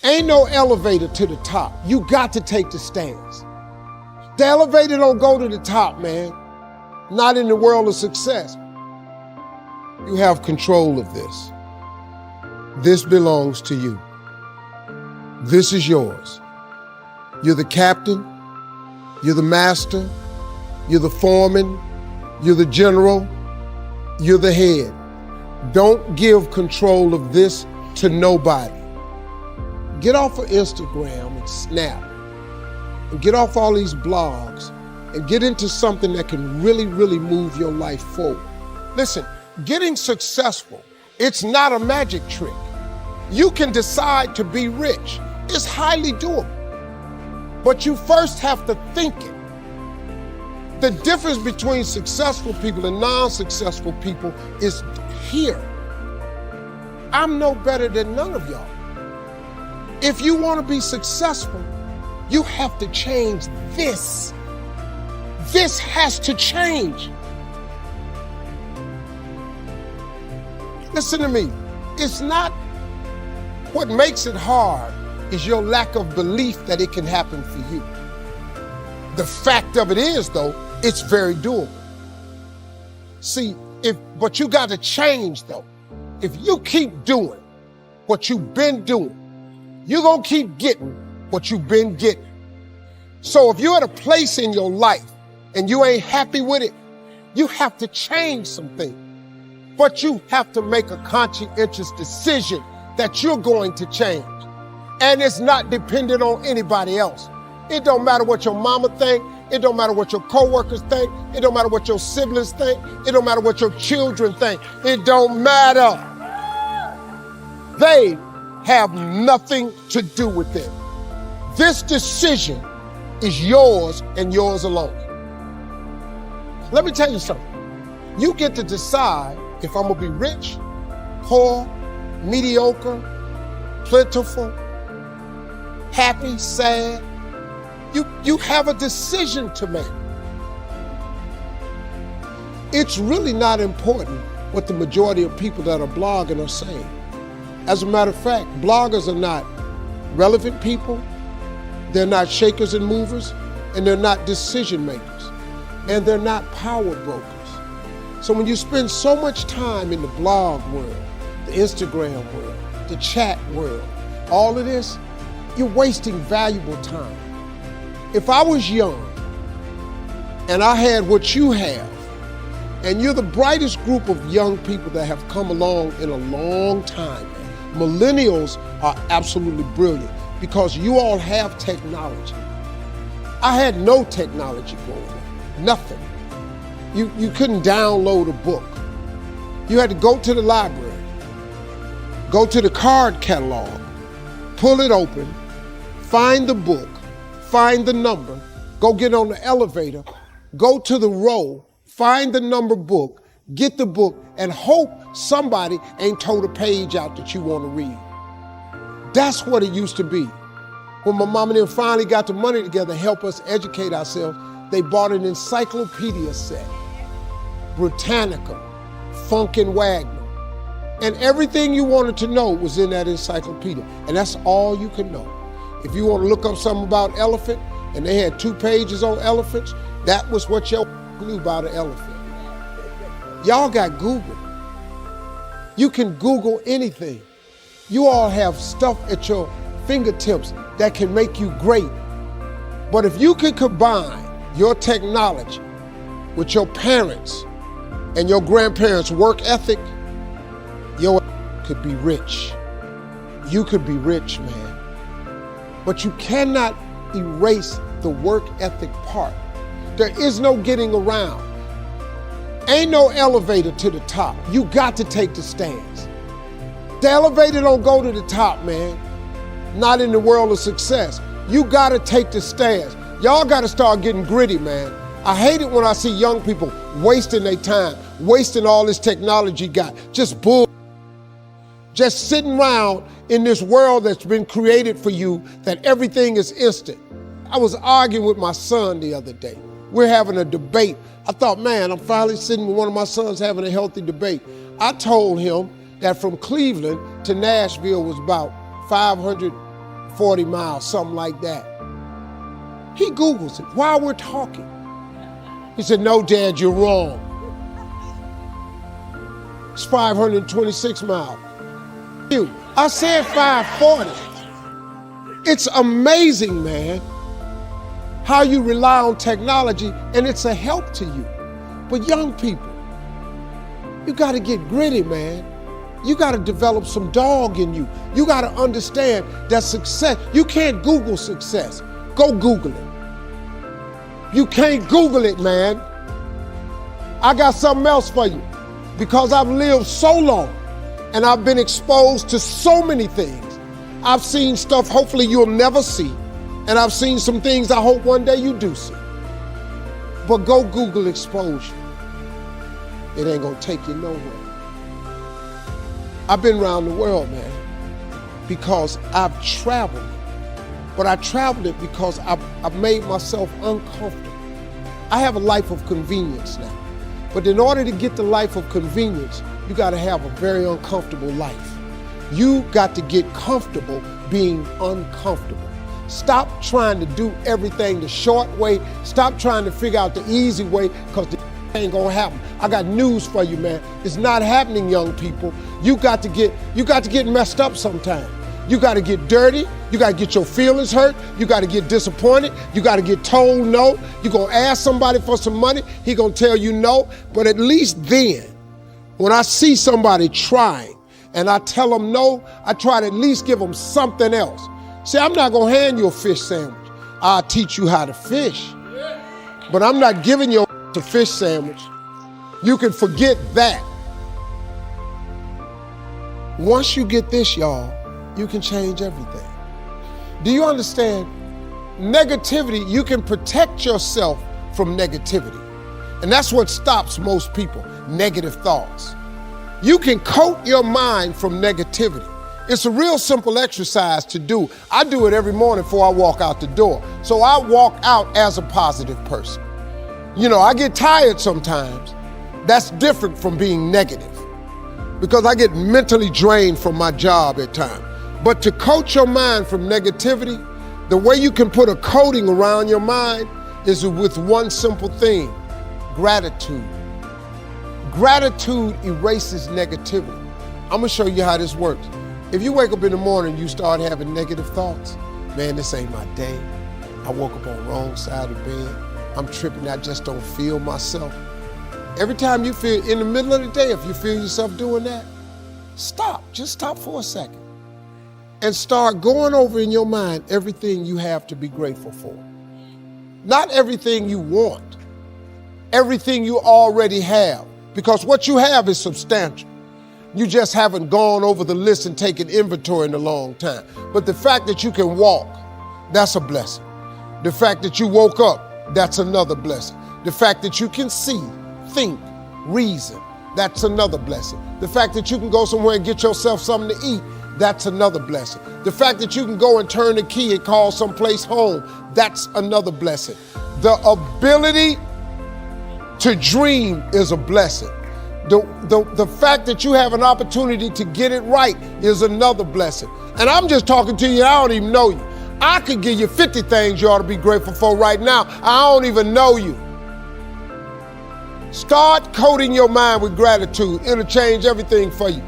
Ain't no elevator to the top. You got to take the stairs. The elevator don't go to the top, man. Not in the world of success. You have control of this. This belongs to you. This is yours. You're the captain. You're the master. You're the foreman. You're the general. You're the head. Don't give control of this to nobody. Get off of Instagram and Snap and get off all these blogs and get into something that can really, really move your life forward. Listen, getting successful, it's not a magic trick. You can decide to be rich. It's highly doable. But you first have to think it. The difference between successful people and non-successful people is here. I'm no better than none of y'all. If you want to be successful, you have to change this. This has to change. Listen to me. It's not what makes it hard is your lack of belief that it can happen for you. The fact of it is, though, it's very doable. See, but you got to change, though. If you keep doing what you've been doing, you're going to keep getting what you've been getting. So if you're at a place in your life and you ain't happy with it, you have to change something. But you have to make a conscientious decision that you're going to change. And it's not dependent on anybody else. It don't matter what your mama think. It don't matter what your coworkers think. It don't matter what your siblings think. It don't matter what your children think. It don't matter. They have nothing to do with it. This decision is yours and yours alone. Let me tell you something. You get to decide if I'm gonna be rich, poor, mediocre, plentiful, happy, sad. You have a decision to make. It's really not important what the majority of people that are blogging are saying. As a matter of fact, bloggers are not relevant people, they're not shakers and movers, and they're not decision makers, and they're not power brokers. So when you spend so much time in the blog world, the Instagram world, the chat world, all of this, you're wasting valuable time. If I was young and I had what you have, and you're the brightest group of young people that have come along in a long time, millennials are absolutely brilliant because you all have technology. I had no technology growing up, nothing. You couldn't download a book. You had to go to the library, go to the card catalog, pull it open, find the book, find the number, go get on the elevator, go to the row, find the number book, get the book, and hope somebody ain't told a page out that you want to read. That's what it used to be. When my mom and them finally got the money together to help us educate ourselves, they bought an encyclopedia set, Britannica, Funkin' Wagner, and everything you wanted to know was in that encyclopedia, and that's all you can know. If you want to look up something about elephant, and they had 2 pages on elephants, that was what your knew about an elephant. Y'all got Google. You can Google anything. You all have stuff at your fingertips that can make you great. But if you can combine your technology with your parents and your grandparents' work ethic, your could be rich. You could be rich, man. But you cannot erase the work ethic part. There is no getting around. Ain't no elevator to the top. You got to take the stairs. The elevator don't go to the top, man. Not in the world of success. You got to take the stairs. Y'all got to start getting gritty, man. I hate it when I see young people wasting their time, wasting all this technology got, just bull. Just sitting around in this world that's been created for you that everything is instant. I was arguing with my son the other day. We're having a debate. I thought, man, I'm finally sitting with one of my sons having a healthy debate. I told him that from Cleveland to Nashville was about 500 40 miles, something like that. He Googles it while we're talking. He said, no, Dad, you're wrong. It's 526 miles. I said 540. It's amazing, man, how you rely on technology and it's a help to you. But young people, you gotta get gritty, man. You gotta develop some dog in you. You gotta understand that success, you can't Google success. Go Google it. You can't Google it, man. I got something else for you. Because I've lived so long and I've been exposed to so many things. I've seen stuff hopefully you'll never see. And I've seen some things I hope one day you do see. But go Google exposure. It ain't gonna take you nowhere. I've been around the world, man, because I've traveled. But I traveled it because I've made myself uncomfortable. I have a life of convenience now. But in order to get the life of convenience, you gotta have a very uncomfortable life. You got to get comfortable being uncomfortable. Stop trying to do everything the short way. Stop trying to figure out the easy way, because the ain't gonna happen. I got news for you, man. It's not happening, young people. You got to get messed up sometime. You got to get dirty. You got to get your feelings hurt. You got to get disappointed. You got to get told no. You're going to ask somebody for some money. He going to tell you no. But at least then, when I see somebody trying and I tell them no, I try to at least give them something else. See, I'm not going to hand you a fish sandwich. I'll teach you how to fish. But I'm not giving you a fish sandwich. You can forget that. Once you get this, y'all, you can change everything. Do you understand? Negativity, you can protect yourself from negativity. And that's what stops most people, negative thoughts. You can coat your mind from negativity. It's a real simple exercise to do. I do it every morning before I walk out the door. So I walk out as a positive person. You know, I get tired sometimes. That's different from being negative, because I get mentally drained from my job at times. But to coat your mind from negativity, the way you can put a coating around your mind is with one simple thing: gratitude. Gratitude erases negativity. I'm gonna show you how this works. If you wake up in the morning and you start having negative thoughts, man, this ain't my day. I woke up on the wrong side of the bed. I'm tripping, I just don't feel myself. Every time you feel, in the middle of the day, if you feel yourself doing that, stop, just stop for a second. And start going over in your mind everything you have to be grateful for. Not everything you want, everything you already have, because what you have is substantial. You just haven't gone over the list and taken inventory in a long time. But the fact that you can walk, that's a blessing. The fact that you woke up, that's another blessing. The fact that you can see, think, reason, that's another blessing. The fact that you can go somewhere and get yourself something to eat, that's another blessing. The fact that you can go and turn the key and call someplace home, that's another blessing. The ability to dream is a blessing. The fact that you have an opportunity to get it right is another blessing. And I'm just talking to you, I don't even know you. I could give you 50 things you ought to be grateful for right now. I don't even know you. Start coating your mind with gratitude. It'll change everything for you.